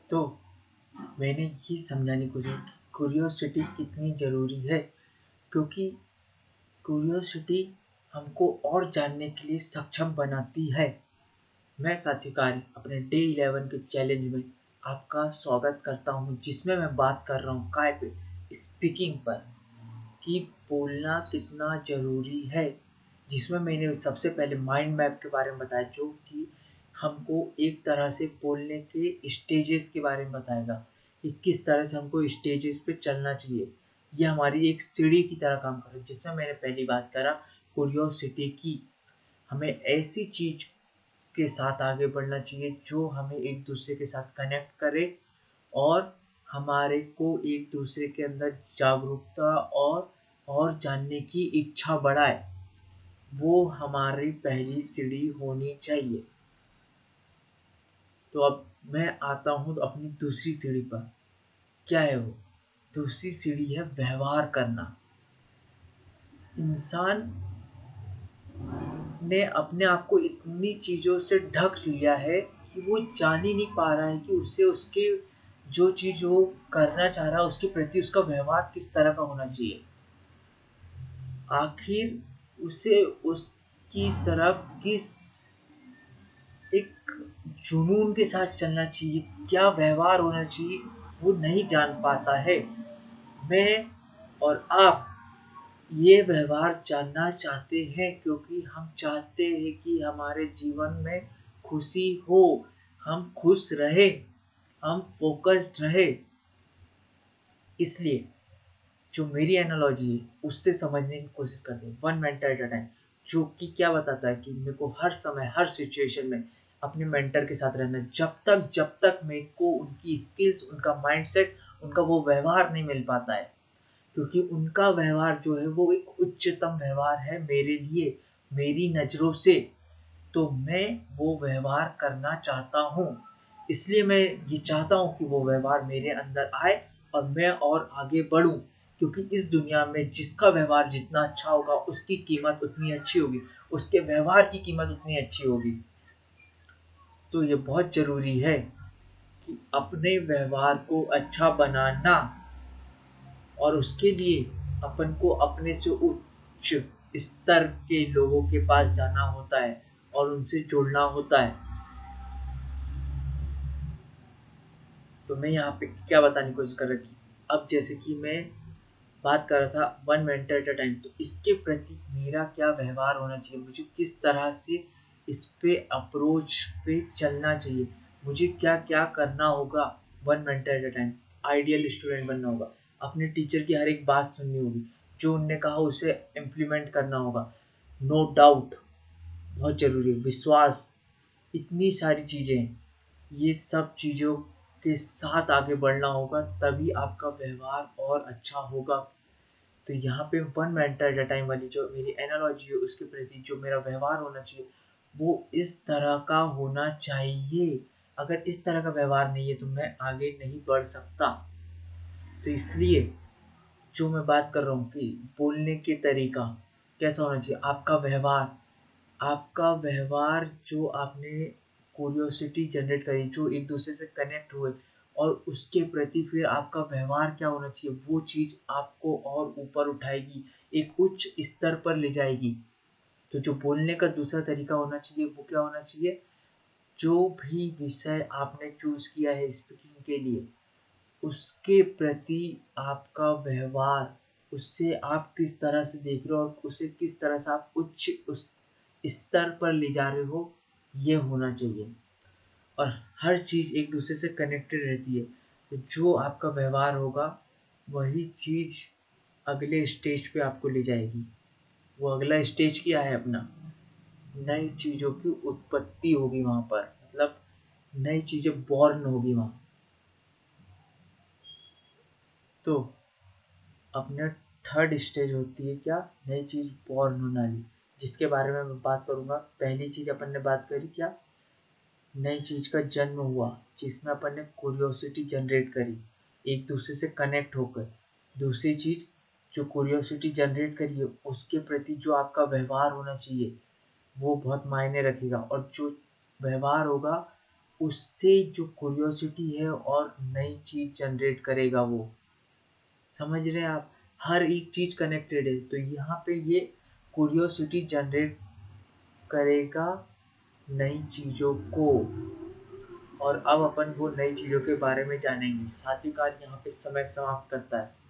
तो मैंने ये समझाने की कोशिश की क्यूरियोसिटी कितनी ज़रूरी है, क्योंकि क्यूरियोसिटी हमको और जानने के लिए सक्षम बनाती है। मैं साथी कार्य अपने डे 11 के चैलेंज में आपका स्वागत करता हूँ, जिसमें मैं बात कर रहा हूँ काय पे, स्पीकिंग पर, कि बोलना कितना ज़रूरी है। जिसमें मैंने सबसे पहले माइंड मैप के बारे में बताया, जो कि हमको एक तरह से बोलने के स्टेजेस के बारे में बताएगा कि किस तरह से हमको स्टेजेस पे चलना चाहिए। ये हमारी एक सीढ़ी की तरह काम करे। जिसमें मैंने पहली बात करा क्यूरियोसिटी की, हमें ऐसी चीज़ के साथ आगे बढ़ना चाहिए जो हमें एक दूसरे के साथ कनेक्ट करे और हमारे को एक दूसरे के अंदर जागरूकता और जानने की इच्छा बढ़ाए। वो हमारी पहली सीढ़ी होनी चाहिए। तो अब मैं आता हूँ अपनी दूसरी सीढ़ी पर। क्या है वो? दूसरी सीढ़ी है व्यवहार करना। इंसान ने अपने आप को इतनी चीज़ों से ढक लिया है कि वो जान ही नहीं पा रहा है कि उससे उसके जो चीज़ वो करना चाह रहा है उसके प्रति उसका व्यवहार किस तरह का होना चाहिए। आखिर उसे उसकी तरफ किस एक जुनून के साथ चलना चाहिए, क्या व्यवहार होना चाहिए, वो नहीं जान पाता है। मैं और आप ये व्यवहार जानना चाहते हैं, क्योंकि हम चाहते हैं कि हमारे जीवन में खुशी हो, हम खुश रहे, हम फोकस्ड रहे। इसलिए जो मेरी एनालॉजी है उससे समझने की कोशिश करते हैं, one mentor at a time. जो कि क्या बताता है कि मेरे को हर समय हर सिचुएशन में अपने मेंटर के साथ रहना है, जब तक मेरे को उनकी स्किल्स, उनका माइंडसेट, उनका वो व्यवहार नहीं मिल पाता है। क्योंकि उनका व्यवहार जो है वो एक उच्चतम व्यवहार है मेरे लिए, मेरी नज़रों से। तो मैं वो व्यवहार करना चाहता हूँ। इसलिए मैं ये चाहता हूँ कि वो व्यवहार मेरे अंदर आए और मैं और आगे बढ़ूँ। क्योंकि इस दुनिया में जिसका व्यवहार जितना अच्छा होगा उसकी कीमत उतनी अच्छी होगी, उसके व्यवहार की कीमत उतनी अच्छी होगी। तो ये बहुत ज़रूरी है कि अपने व्यवहार को अच्छा बनाना, और उसके लिए अपन को अपने से उच्च स्तर के लोगों के पास जाना होता है और उनसे जुड़ना होता है। तो मैं यहाँ पे क्या बताने की कोशिश कर रहा थी, अब जैसे कि मैं बात कर रहा था one mentor at a time, तो इसके प्रति मेरा क्या व्यवहार होना चाहिए, मुझे किस तरह से इस पे अप्रोच पे चलना चाहिए, मुझे क्या क्या करना होगा। One mentor at a time, ideal student बनना होगा, अपने टीचर की हर एक बात सुननी होगी, जो उनने कहा उसे इम्प्लीमेंट करना होगा। नो डाउट बहुत ज़रूरी है, विश्वास, इतनी सारी चीज़ें, ये सब चीज़ों के साथ आगे बढ़ना होगा, तभी आपका व्यवहार और अच्छा होगा। तो यहाँ पे one mentor at a time वाली जो मेरी एनालॉजी है उसके प्रति जो मेरा व्यवहार होना चाहिए वो इस तरह का होना चाहिए। अगर इस तरह का व्यवहार नहीं है तो मैं आगे नहीं बढ़ सकता। तो इसलिए जो मैं बात कर रहा हूँ कि बोलने के तरीका कैसा होना चाहिए, आपका व्यवहार जो आपने क्यूरियोसिटी जनरेट करी, जो एक दूसरे से कनेक्ट हुए, और उसके प्रति फिर आपका व्यवहार क्या होना चाहिए, वो चीज़ आपको और ऊपर उठाएगी, एक उच्च स्तर पर ले जाएगी। तो जो बोलने का दूसरा तरीका होना चाहिए वो क्या होना चाहिए, जो भी विषय आपने चूज़ किया है स्पीकिंग के लिए, उसके प्रति आपका व्यवहार, उससे आप किस तरह से देख रहे हो और उसे किस तरह से आप उच्च उस स्तर पर ले जा रहे हो, ये होना चाहिए। और हर चीज़ एक दूसरे से कनेक्टेड रहती है। तो जो आपका व्यवहार होगा वही चीज़ अगले स्टेज पे आपको ले जाएगी। वो अगला स्टेज क्या है अपना, नई चीज़ों की उत्पत्ति होगी वहाँ पर, मतलब नई चीज़ें बॉर्न होगी वहाँ। तो अपने थर्ड स्टेज होती है क्या, नई चीज़ बॉर्न होने वाली, जिसके बारे में मैं बात करूँगा। पहली चीज़ अपन ने बात करी क्या, नई चीज़ का जन्म हुआ, जिसमें अपन ने क्यूरियोसिटी जनरेट करी एक दूसरे से कनेक्ट होकर। दूसरी चीज़, जो क्यूरियोसिटी जनरेट करी है उसके प्रति जो आपका व्यवहार होना चाहिए वो बहुत मायने रखेगा, और जो व्यवहार होगा उससे जो क्यूरियोसिटी है और नई चीज़ जनरेट करेगा वो। समझ रहे हैं आप? हर एक चीज़ कनेक्टेड है, तो यहाँ पे ये क्यूरियोसिटी जनरेट करेगा नई चीज़ों को। और अब अपन वो नई चीज़ों के बारे में जानेंगे। साथिकार यहाँ पे समय समाप्त करता है।